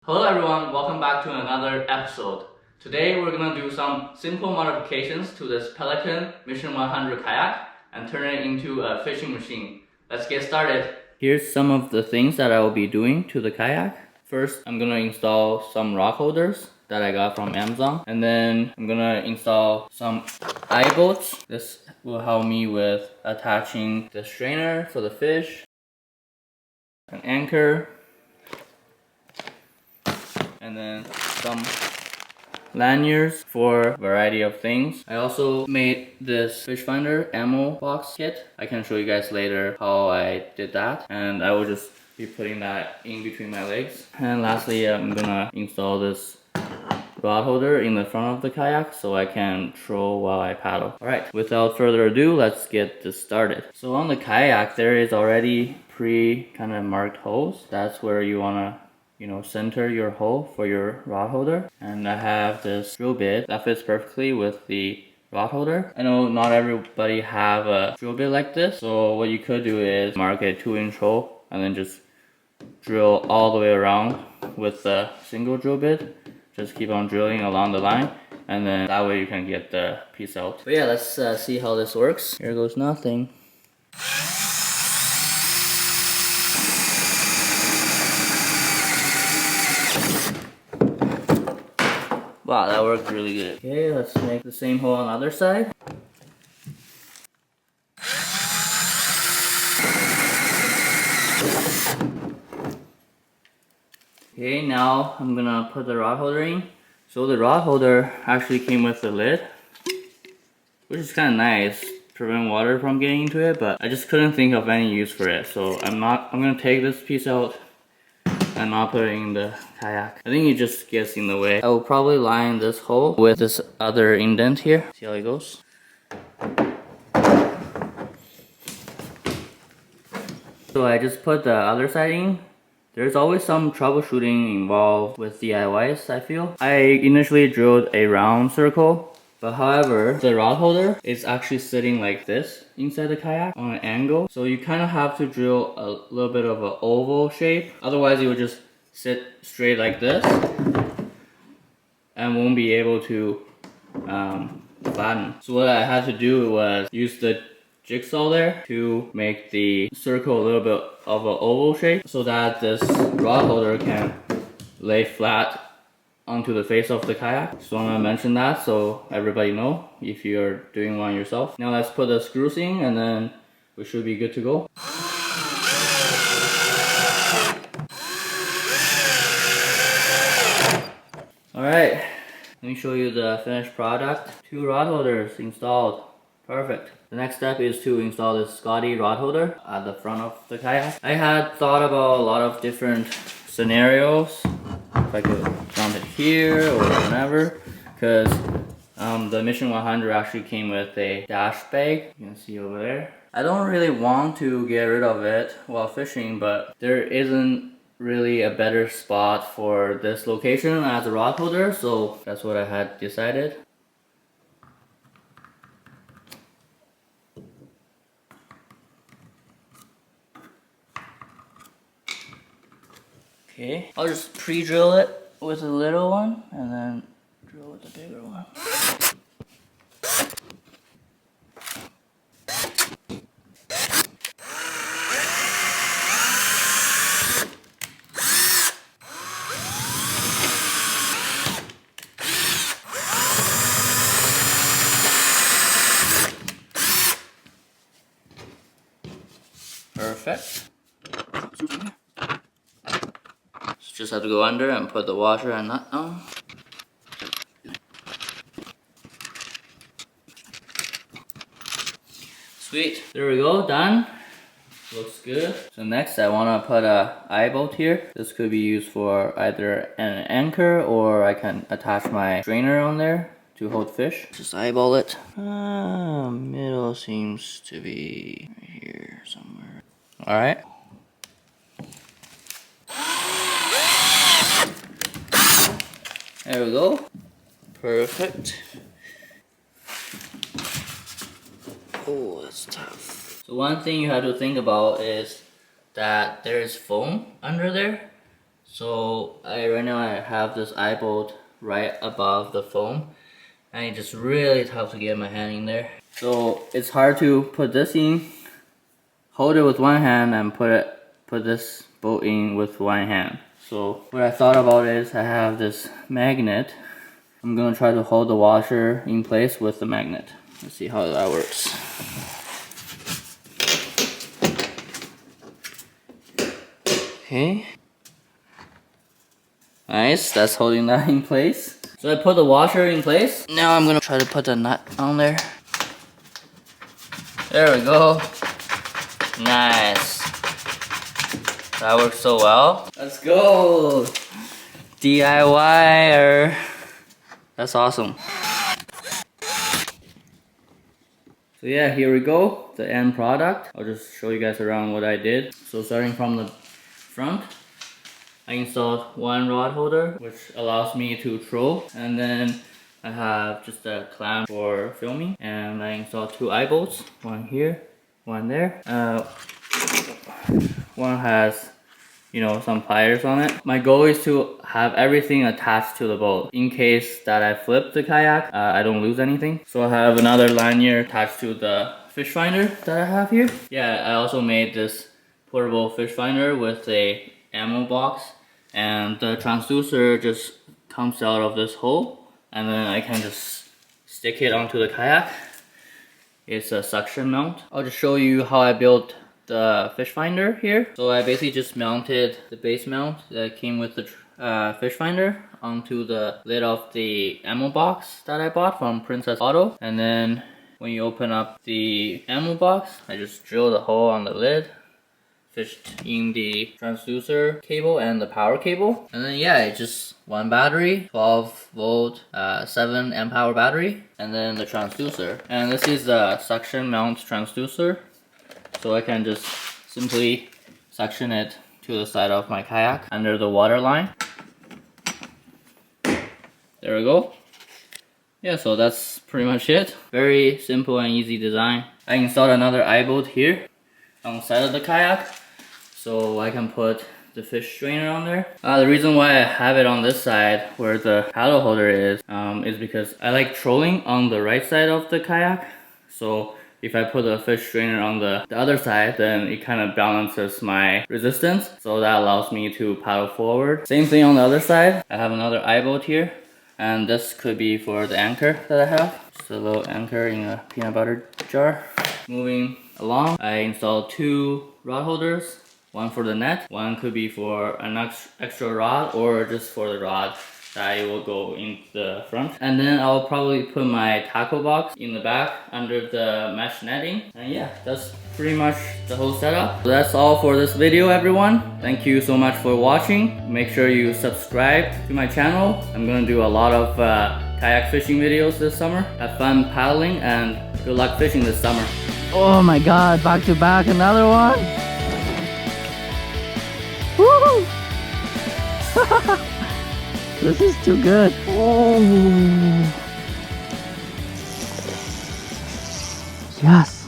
Hello everyone, welcome back to another episode. Today we're gonna do some simple modifications to this Pelican Mission 100 kayak and turn it into a fishing machine. Let's get started. Here's some of the things that I will be doing to the kayak. First, I'm gonna install some rod holders that I got from Amazon. And then I'm gonna install some eye bolts. This will help me with attaching the strainer for the fish, an anchor, and then some lanyards for a variety of things. I also made this fish finder ammo box kit. I can show you guys later how I did that, and I will just be putting that in between my legs. And lastly, I'm gonna install this rod holder in the front of the kayak so I can troll while I paddle. Alright, without further ado, let's get this started. So on the kayak, there is already kind of marked holes. That's where you wanna center your hole for your rod holder. And I have this drill bit that fits perfectly with the rod holder. I know not everybody have a drill bit like this, so what you could do is mark a 2-inch hole and then just drill all the way around with a single drill bit. Just keep on drilling along the line, and then that way you can get the piece out. But yeah, let's see how this works. Here goes nothing. Wow, that worked really good. Okay, let's make the same hole on the other side. Okay, now I'm gonna put the rod holder in. So the rod holder actually came with the lid, which is kind of nice, prevent water from getting into it, but I just couldn't think of any use for it. So I'm gonna take this piece out and not put it in the kayak. I think it just gets in the way. I will probably line this hole with this other indent here. See how it goes? So I just put the other side in. There's always some troubleshooting involved with DIYs, I feel. I initially drilled a round circle, but however, the rod holder is actually sitting like this inside the kayak on an angle. So you kind of have to drill a little bit of an oval shape. Otherwise, you would just sit straight like this and won't be able to flatten. So what I had to do was use the jigsaw there to make the circle a little bit of an oval shape so that this rod holder can lay flat onto the face of the kayak. So I'm gonna mention that so everybody know if you're doing one yourself. Now let's put the screws in and then we should be good to go. Alright, let me show you the finished product. 2 rod holders installed. Perfect. The next step is to install this Scotty rod holder at the front of the kayak. I had thought about a lot of different scenarios. If I could jump it here or whatever, because the Mission 100 actually came with a dash bag. You can see over there. I don't really want to get rid of it while fishing, but there isn't really a better spot for this location as a rod holder, so that's what I had decided. Okay, I'll just pre-drill it with a little one and then drill with the bigger one. Perfect. Just have to go under and put the washer and nut on. Sweet. There we go, done. Looks good. So next I want to put a eye bolt here. This could be used for either an anchor or I can attach my strainer on there to hold fish. Just eyeball it. Middle seems to be right here somewhere. Alright. There we go. Perfect. Oh, that's tough. So one thing you have to think about is that there is foam under there. So right now I have this eye bolt right above the foam, and it's just really tough to get my hand in there. So it's hard to put this in, hold it with one hand, and put this bolt in with one hand. So what I thought about is I have this magnet. I'm gonna try to hold the washer in place with the magnet. Let's see how that works. Okay. Nice, that's holding that in place. So I put the washer in place. Now I'm gonna try to put the nut on there. There we go. Nice. That works so well. Let's go. DIY-er. That's awesome. So yeah, here we go. The end product. I'll just show you guys around what I did. So starting from the front, I installed one rod holder, which allows me to troll, and then I have just a clamp for filming, and I installed two eye bolts, one here, one there. One has, you know, some pliers on it. My goal is to have everything attached to the boat in case that I flip the kayak, I don't lose anything. So I have another lanyard attached to the fish finder that I have here. Yeah, I also made this portable fish finder with a ammo box, and the transducer just comes out of this hole, and then I can just stick it onto the kayak. It's a suction mount. I'll just show you how I built the fish finder here. So I basically just mounted the base mount that came with the fish finder onto the lid of the ammo box that I bought from Princess Auto, and then when you open up the ammo box, I just drill the hole on the lid, fished in the transducer cable and the power cable, and then yeah, it's just one battery, 12 volt 7 amp hour battery, and then the transducer. And this is the suction mount transducer, so I can just simply suction it to the side of my kayak under the water line. There we go. Yeah, so that's pretty much it. Very simple and easy design. I installed another eye bolt here on the side of the kayak, so I can put the fish strainer on there. The reason why I have it on this side where the paddle holder is because I like trolling on the right side of the kayak. So if I put the fish strainer on the other side, then it kind of balances my resistance. So that allows me to paddle forward. Same thing on the other side. I have another eye bolt here, and this could be for the anchor that I have. Just a little anchor in a peanut butter jar. Moving along, I installed two rod holders. One for the net, one could be for an extra rod, or just for the rod that will go in the front. And then I'll probably put my tackle box in the back under the mesh netting. And yeah, that's pretty much the whole setup. So that's all for this video, everyone. Thank you so much for watching. Make sure you subscribe to my channel. I'm gonna do a lot of kayak fishing videos this summer. Have fun paddling and good luck fishing this summer. Oh my god, back to back, another one. Woo! This is too good. Oh. Yes.